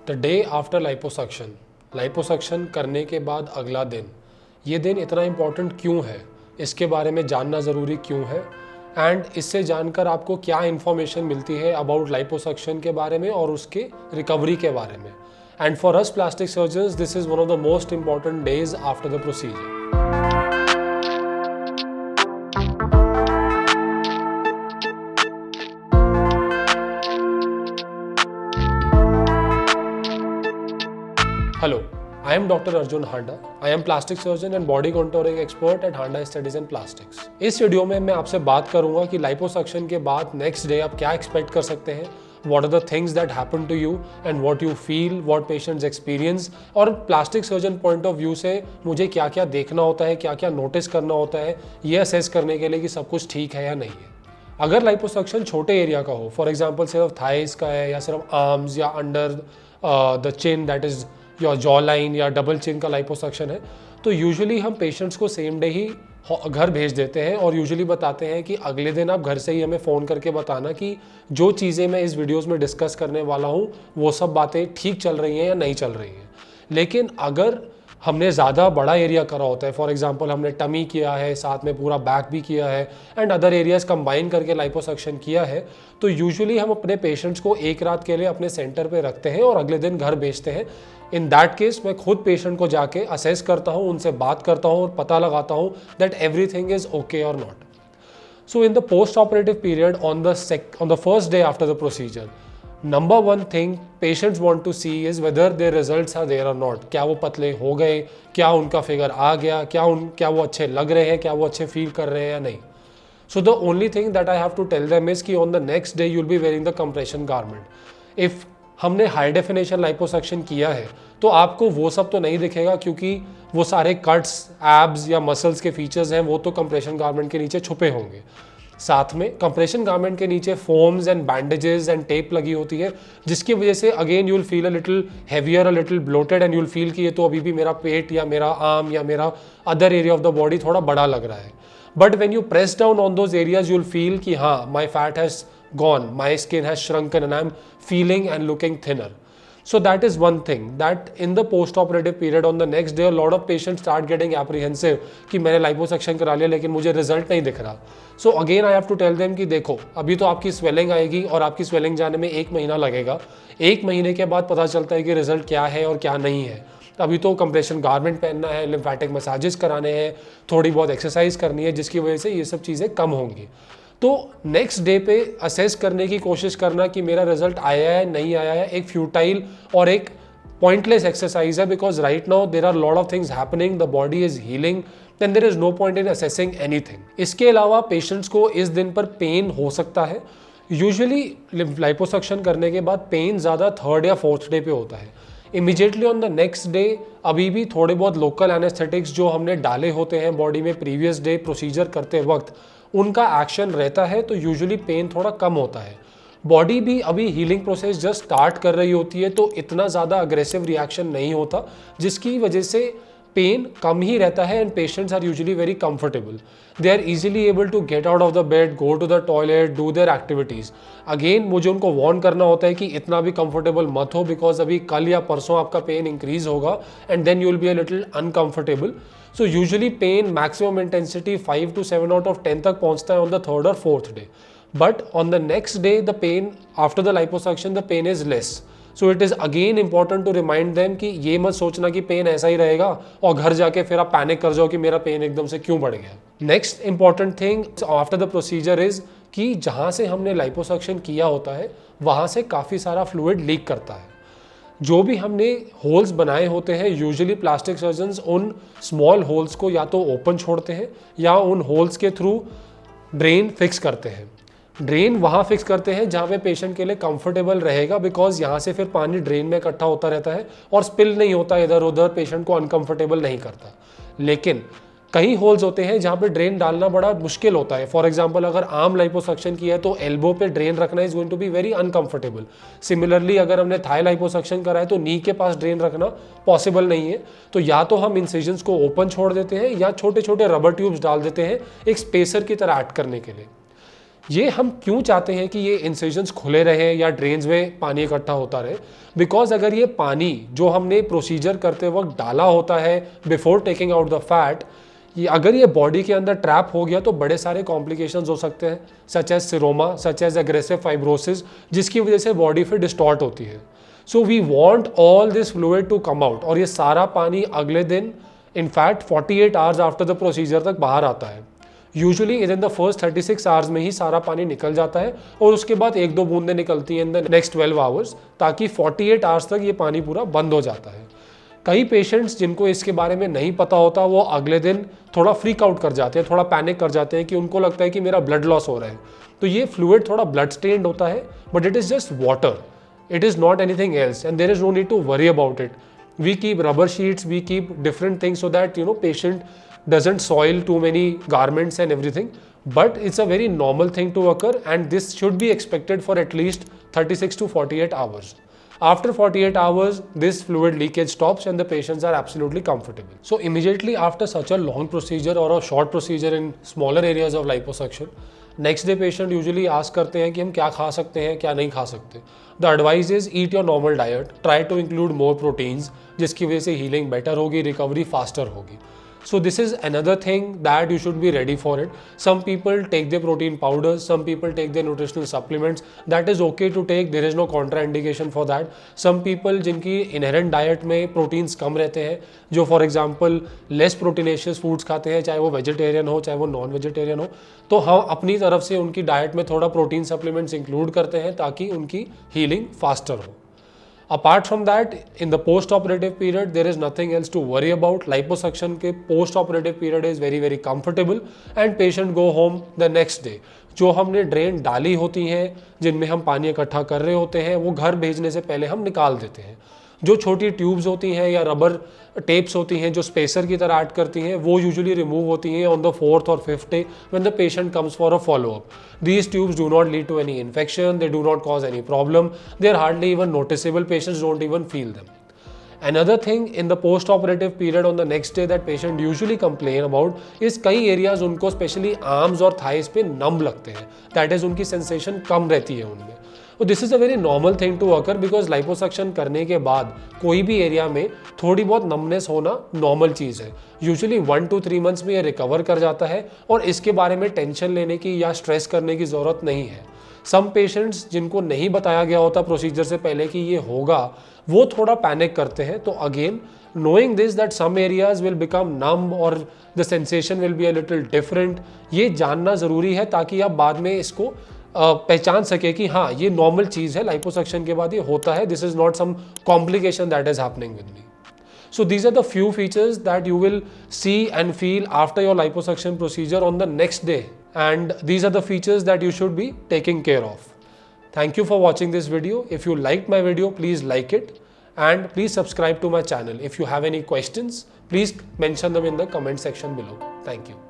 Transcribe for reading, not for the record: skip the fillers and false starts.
The day after liposuction, liposuction करने के बाद अगला दिन, ये दिन इतना इम्पॉर्टेंट क्यों है, इसके बारे में जानना ज़रूरी क्यों है, एंड इससे जानकर आपको क्या इन्फॉर्मेशन मिलती है अबाउट लाइपोसक्शन के बारे में और उसके रिकवरी के बारे में। And for us plastic surgeons this is one of the most important days after the procedure. Hello, I am Dr. Arjun Handa. I am plastic surgeon and body contouring expert at Handa Studies in Plastics. इस video में मैं आपसे बात करूंगा कि liposuction के बाद next day आप क्या एक्सपेक्ट कर सकते हैं, what are the things that happen to you and what you feel, what patients experience, और plastic surgeon point of view से मुझे क्या क्या देखना होता है, क्या क्या नोटिस करना होता है, ये असेस करने के लिए कि सब कुछ ठीक है या नहीं है। अगर लाइपोसक्शन छोटे एरिया का हो, फॉर एग्जाम्पल सिर्फ थाइस का है या सिर्फ आर्म्स या under the chin that is या जॉ लाइन या डबल चिन का लाइपोसक्शन है, तो यूजुअली हम पेशेंट्स को सेम डे ही घर भेज देते हैं और यूजुअली बताते हैं कि अगले दिन आप घर से ही हमें फ़ोन करके बताना कि जो चीज़ें मैं इस वीडियोस में डिस्कस करने वाला हूँ वो सब बातें ठीक चल रही हैं या नहीं चल रही हैं। लेकिन अगर हमने ज़्यादा बड़ा एरिया करा होता है, फॉर एग्जांपल हमने टमी किया है, साथ में पूरा बैक भी किया है एंड अदर एरियाज़ कंबाइन करके लाइपोसक्शन किया है, तो यूजुअली हम अपने पेशेंट्स को एक रात के लिए अपने सेंटर पे रखते हैं और अगले दिन घर भेजते हैं। इन दैट केस मैं खुद पेशेंट को जाके असेस करता हूँ, उनसे बात करता हूँ और पता लगाता हूँ दैट एवरीथिंग इज़ ओके और not. So in the post-operative period on the first day after the procedure, number one thing patients want to see is whether their results are there or not. क्या वो पतले हो गए, क्या उनका figure आ गया, क्या वो अच्छे लग रहे हैं, क्या वो अच्छे फील कर रहे हैं या नहीं। So the only thing that I have to tell them is कि on the next day you'll be wearing the compression garment. If हमने हाई डेफिनेशन लाइपोसक्शन किया है तो आपको वो सब तो नहीं दिखेगा, क्योंकि वो सारे कट्स, एब्स या मसल्स के फीचर्स हैं वो तो कंप्रेशन गारमेंट के नीचे छुपे होंगे। साथ में कंप्रेशन गारमेंट के नीचे foams and bandages and tape लगी होती है, जिसकी वजह से again you will feel a little heavier, a little bloated and you will feel कि ये तो अभी भी मेरा पेट या मेरा आर्म या मेरा other area of the body थोड़ा बड़ा लग रहा है। But when you press down on those areas you will feel कि हाँ, my fat has gone, my skin has shrunken and I'm feeling and looking thinner. So that is one thing that in the post-operative period on the next day a lot of patients start getting apprehensive कि मैंने liposuction करा लिया लेकिन मुझे result नहीं दिख रहा। So again I have to tell them कि देखो, अभी तो आपकी स्वेलिंग आएगी और आपकी स्वेलिंग जाने में 1 महीना लगेगा। 1 महीने के बाद पता चलता है कि रिजल्ट क्या है और क्या नहीं है। अभी तो कंप्रेशन गारमेंट पहनना है, लिम्फेटिक मसाजेस कराने हैं, थोड़ी बहुत एक्सरसाइज करनी है, जिसकी वजह से ये सब चीज़ें कम होंगी। तो नेक्स्ट डे पे असेस करने की कोशिश करना कि मेरा रिजल्ट आया है नहीं आया है, एक फ्यूटाइल और एक पॉइंटलेस एक्सरसाइज है, because right now there are lot of things happening, the body is healing, then there is no point in assessing anything. इसके अलावा पेशेंट्स को इस दिन पर पेन हो सकता है। यूजुअली लाइपोसक्शन करने के बाद पेन ज़्यादा 3rd या 4th डे पे होता है। Immediately on the next day अभी भी थोड़े बहुत लोकल एनेस्थेटिक्स जो हमने डाले होते हैं बॉडी में प्रीवियस डे प्रोसीजर करते वक्त, उनका एक्शन रहता है, तो यूजुअली पेन थोड़ा कम होता है। बॉडी भी अभी हीलिंग प्रोसेस जस्ट स्टार्ट कर रही होती है, तो इतना ज़्यादा अग्रेसिव रिएक्शन नहीं होता, जिसकी वजह से पेन कम ही रहता है and patients are usually very comfortable. They are easily able to get out of the bed, go to the toilet, do their activities. Again मुझे उनको वार्न करना होता है कि इतना भी कंफर्टेबल मत हो, बिकॉज अभी कल या परसों आपका पेन इंक्रीज होगा and then you will be a little uncomfortable. So usually pain maximum intensity 5 to 7 out of 10 तक पहुंचता है ऑन द 3rd और 4th day, but on the next day the pain after the liposuction the pain is less. So it is again important to remind them कि ये मत सोचना कि pen ऐसा ही रहेगा और घर जाके फिर आप पैनिक कर जाओ कि मेरा पेन एकदम से क्यों बढ़ गया। Next important thing after the procedure is कि जहाँ से हमने लाइपोसक्शन किया होता है वहाँ से काफ़ी सारा फ्लूइड लीक करता है। जो भी हमने होल्स बनाए होते हैं, यूजुअली प्लास्टिक सर्जन्स उन स्मॉल होल्स को या तो ओपन छोड़ते हैं या उन होल्स के थ्रू ड्रेन फिक्स करते हैं। ड्रेन वहाँ फिक्स करते हैं जहाँ पे पेशेंट के लिए कंफर्टेबल रहेगा, बिकॉज यहाँ से फिर पानी ड्रेन में इकट्ठा होता रहता है और स्पिल नहीं होता इधर उधर, पेशेंट को अनकंफर्टेबल नहीं करता। लेकिन कई होल्स होते हैं जहाँ पे ड्रेन डालना बड़ा मुश्किल होता है। फॉर एग्जांपल अगर आर्म लाइपोसक्शन किया है तो एल्बो पे ड्रेन रखना is going to be very uncomfortable. Similarly अगर हमने थाई लाइपोसक्शन करा है तो नी के पास ड्रेन रखना पॉसिबल नहीं है, तो या तो हम इंसिजन्स को ओपन छोड़ देते हैं या छोटे छोटे रबर ट्यूब्स डाल देते हैं एक स्पेसर की तरह एक्ट करने के लिए। ये हम क्यों चाहते हैं कि ये इंसिजन्स खुले रहे या ड्रेन्स में पानी इकट्ठा होता रहे? बिकॉज अगर ये पानी जो हमने प्रोसीजर करते वक्त डाला होता है before taking out the fat, अगर ये बॉडी के अंदर ट्रैप हो गया तो बड़े सारे कॉम्प्लिकेशंस हो सकते हैं, such as seroma, such as aggressive fibrosis, जिसकी वजह से बॉडी फिर डिस्टॉर्ट होती है। So we want all this fluid to come out, और ये सारा पानी अगले दिन in fact 48 hours after the procedure तक बाहर आता है। Usually in the first 36 hours में ही सारा पानी निकल जाता है, और उसके बाद 1-2 बूंदें निकलती हैं इन द नेक्स्ट 12 आवर्स, ताकि 48 आवर्स तक ये पानी पूरा बंद हो जाता है। कई पेशेंट्स जिनको इसके बारे में नहीं पता होता, वो अगले दिन थोड़ा फ्रीक आउट कर जाते हैं, थोड़ा पैनिक कर जाते हैं कि उनको लगता है कि मेरा ब्लड लॉस हो रहा है। तो ये फ्लूइड थोड़ा ब्लड स्टेन्ड होता है, but it is just water, it is not anything else, and there is no need to worry about it. We keep rubber sheets, we keep different things so that patient doesn't soil too many garments and everything, but it's a very normal thing to occur, and this should be expected for at least 36 to 48 hours. After 48 hours, this fluid leakage stops and the patients are absolutely comfortable. So immediately after such a long procedure or a short procedure in smaller areas of liposuction, next day patient usually ask करते हैं कि हम क्या खा सकते हैं, क्या नहीं खा सकते। The advice is eat your normal diet, try to include more proteins, जिसकी वजह से हीलिंग बेटर होगी, रिकवरी फास्टर होगी। So this is another thing that you should be ready for it. Some people take their protein powders, some people take their nutritional supplements. That is okay to take, there is no contraindication for that. Some people जिनकी inherent diet में proteins कम रहते हैं, जो for example less proteinaceous foods खाते हैं, चाहे वो vegetarian हो चाहे वो non-vegetarian हो, तो हम अपनी तरफ से उनकी डाइट में थोड़ा प्रोटीन सप्लीमेंट्स इंक्लूड करते हैं ताकि उनकी हीलिंग फास्टर हो। Apart from that, in the post-operative period, there is nothing else to worry about. Liposuction के post-operative period is very very comfortable and patient go home the next day. जो हमने drain डाली होती हैं, जिनमें हम पानी इकट्ठा कर रहे होते हैं, वो घर भेजने से पहले हम निकाल देते हैं। जो छोटी ट्यूब्स होती हैं या रबर टेप्स होती हैं जो स्पेसर की तरह एक्ट करती हैं, वो यूजुअली रिमूव होती हैं ऑन द 4th और 5th day when the patient comes for a follow up. These tubes do not lead to any infection, they do not cause any problem, they are hardly even noticeable, patients don't even feel them. Another thing in the post-operative period on the next day that patient usually complain about is कई areas उनको especially arms और thighs पे numb लगते हैं, that is उनकी sensation कम रहती है उनमें। तो this is a very normal thing to occur because liposuction करने के बाद कोई भी एरिया में थोड़ी बहुत नमनेस होना नॉर्मल चीज़ है। यूजुअली 1 to 3 months में ये रिकवर कर जाता है और इसके बारे में टेंशन लेने की या स्ट्रेस करने की ज़रूरत नहीं है। सम पेशेंट्स जिनको नहीं बताया गया होता प्रोसीजर से पहले कि ये होगा, वो थोड़ा पैनिक करते हैं। तो again knowing this that some areas will become numb or the sensation will be a little different, ये जानना ज़रूरी है ताकि आप बाद में इसको पहचान सके कि हाँ ये नॉर्मल चीज़ है, लाइपोसक्शन के बाद ये होता है, this is not some complication that is happening with me. So these are the few features that you will see and feel after your liposuction procedure on the next day, and these are the features that you should be taking care of. Thank you for watching this video. If you liked my video, please like it and please subscribe to my channel. If you have any questions, please mention them in the comment section below. Thank you.